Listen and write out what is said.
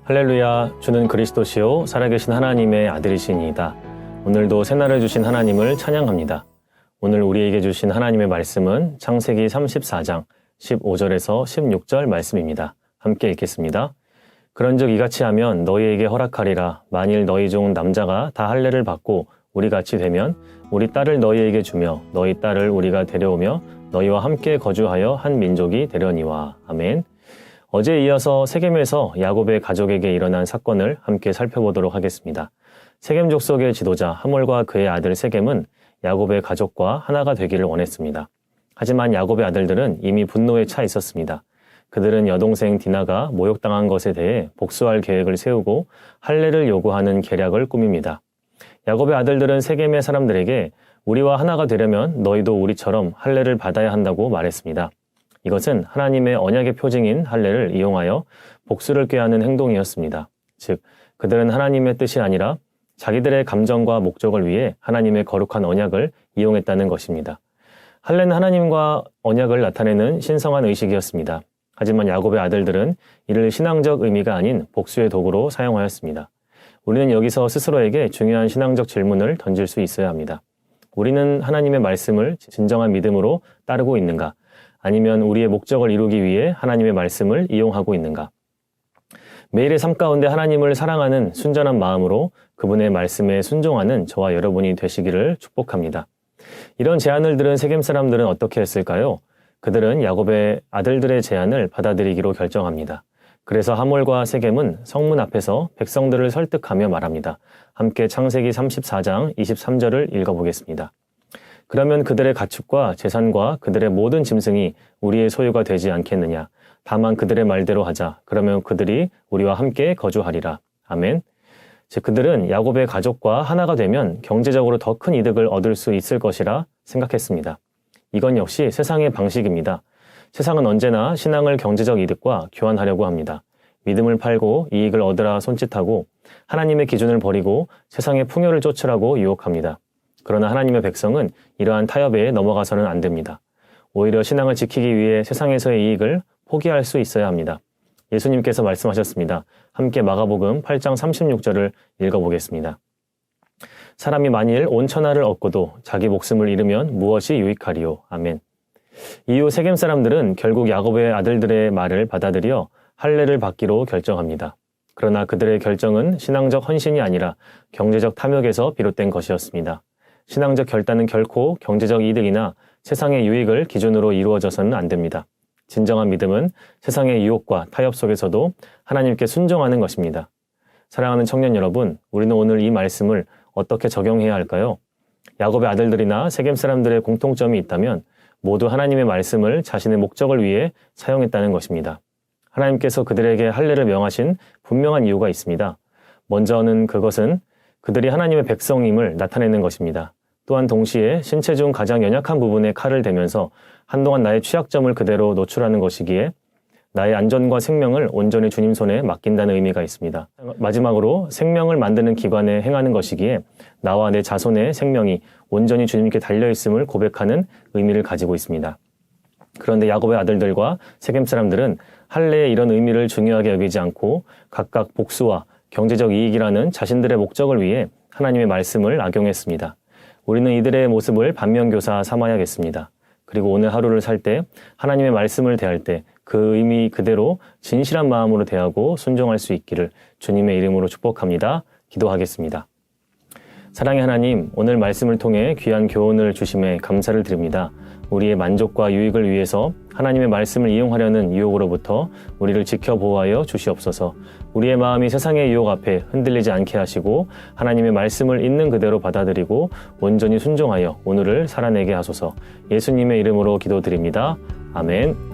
할렐루야, 주는 그리스도시요 살아계신 하나님의 아들이시니이다. 오늘도 새날을 주신 하나님을 찬양합니다. 오늘 우리에게 주신 하나님의 말씀은 창세기 34장 15절에서 16절 말씀입니다. 함께 읽겠습니다. 그런즉 이같이 하면 너희에게 허락하리라. 만일 너희 중 남자가 다 할례를 받고 우리같이 되면 우리 딸을 너희에게 주며 너희 딸을 우리가 데려오며 너희와 함께 거주하여 한 민족이 되려니와. 아멘. 어제에 이어서 세겜에서 야곱의 가족에게 일어난 사건을 함께 살펴보도록 하겠습니다. 세겜 족속의 지도자 하몰과 그의 아들 세겜은 야곱의 가족과 하나가 되기를 원했습니다. 하지만 야곱의 아들들은 이미 분노에 차 있었습니다. 그들은 여동생 디나가 모욕당한 것에 대해 복수할 계획을 세우고 할례를 요구하는 계략을 꾸밉니다. 야곱의 아들들은 세겜의 사람들에게 우리와 하나가 되려면 너희도 우리처럼 할례를 받아야 한다고 말했습니다. 이것은 하나님의 언약의 표징인 할례를 이용하여 복수를 꾀하는 행동이었습니다. 즉, 그들은 하나님의 뜻이 아니라 자기들의 감정과 목적을 위해 하나님의 거룩한 언약을 이용했다는 것입니다. 할례는 하나님과 언약을 나타내는 신성한 의식이었습니다. 하지만 야곱의 아들들은 이를 신앙적 의미가 아닌 복수의 도구로 사용하였습니다. 우리는 여기서 스스로에게 중요한 신앙적 질문을 던질 수 있어야 합니다. 우리는 하나님의 말씀을 진정한 믿음으로 따르고 있는가? 아니면 우리의 목적을 이루기 위해 하나님의 말씀을 이용하고 있는가? 매일의 삶 가운데 하나님을 사랑하는 순전한 마음으로 그분의 말씀에 순종하는 저와 여러분이 되시기를 축복합니다. 이런 제안을 들은 세겜 사람들은 어떻게 했을까요? 그들은 야곱의 아들들의 제안을 받아들이기로 결정합니다. 그래서 하몰과 세겜은 성문 앞에서 백성들을 설득하며 말합니다. 함께 창세기 34장 23절을 읽어보겠습니다. 그러면 그들의 가축과 재산과 그들의 모든 짐승이 우리의 소유가 되지 않겠느냐. 다만 그들의 말대로 하자. 그러면 그들이 우리와 함께 거주하리라. 아멘. 즉 그들은 야곱의 가족과 하나가 되면 경제적으로 더 큰 이득을 얻을 수 있을 것이라 생각했습니다. 이건 역시 세상의 방식입니다. 세상은 언제나 신앙을 경제적 이득과 교환하려고 합니다. 믿음을 팔고 이익을 얻으라 손짓하고 하나님의 기준을 버리고 세상의 풍요를 쫓으라고 유혹합니다. 그러나 하나님의 백성은 이러한 타협에 넘어가서는 안 됩니다. 오히려 신앙을 지키기 위해 세상에서의 이익을 포기할 수 있어야 합니다. 예수님께서 말씀하셨습니다. 함께 마가복음 8장 36절을 읽어보겠습니다. 사람이 만일 온 천하를 얻고도 자기 목숨을 잃으면 무엇이 유익하리요? 아멘. 이후 세겜 사람들은 결국 야곱의 아들들의 말을 받아들여 할례를 받기로 결정합니다. 그러나 그들의 결정은 신앙적 헌신이 아니라 경제적 탐욕에서 비롯된 것이었습니다. 신앙적 결단은 결코 경제적 이득이나 세상의 유익을 기준으로 이루어져서는 안 됩니다. 진정한 믿음은 세상의 유혹과 타협 속에서도 하나님께 순종하는 것입니다. 사랑하는 청년 여러분, 우리는 오늘 이 말씀을 어떻게 적용해야 할까요? 야곱의 아들들이나 세겜 사람들의 공통점이 있다면 모두 하나님의 말씀을 자신의 목적을 위해 사용했다는 것입니다. 하나님께서 그들에게 할례를 명하신 분명한 이유가 있습니다. 먼저는 그것은 그들이 하나님의 백성임을 나타내는 것입니다. 또한 동시에 신체 중 가장 연약한 부분에 칼을 대면서 한동안 나의 취약점을 그대로 노출하는 것이기에 나의 안전과 생명을 온전히 주님 손에 맡긴다는 의미가 있습니다. 마지막으로 생명을 만드는 기관에 행하는 것이기에 나와 내 자손의 생명이 온전히 주님께 달려있음을 고백하는 의미를 가지고 있습니다. 그런데 야곱의 아들들과 세겜 사람들은 할례의 이런 의미를 중요하게 여기지 않고 각각 복수와 경제적 이익이라는 자신들의 목적을 위해 하나님의 말씀을 악용했습니다. 우리는 이들의 모습을 반면교사 삼아야겠습니다. 그리고 오늘 하루를 살 때 하나님의 말씀을 대할 때 그 의미 그대로 진실한 마음으로 대하고 순종할 수 있기를 주님의 이름으로 축복합니다. 기도하겠습니다. 사랑의 하나님, 오늘 말씀을 통해 귀한 교훈을 주심에 감사를 드립니다. 우리의 만족과 유익을 위해서 하나님의 말씀을 이용하려는 유혹으로부터 우리를 지켜보호하여 주시옵소서. 우리의 마음이 세상의 유혹 앞에 흔들리지 않게 하시고 하나님의 말씀을 있는 그대로 받아들이고 온전히 순종하여 오늘을 살아내게 하소서. 예수님의 이름으로 기도드립니다. 아멘.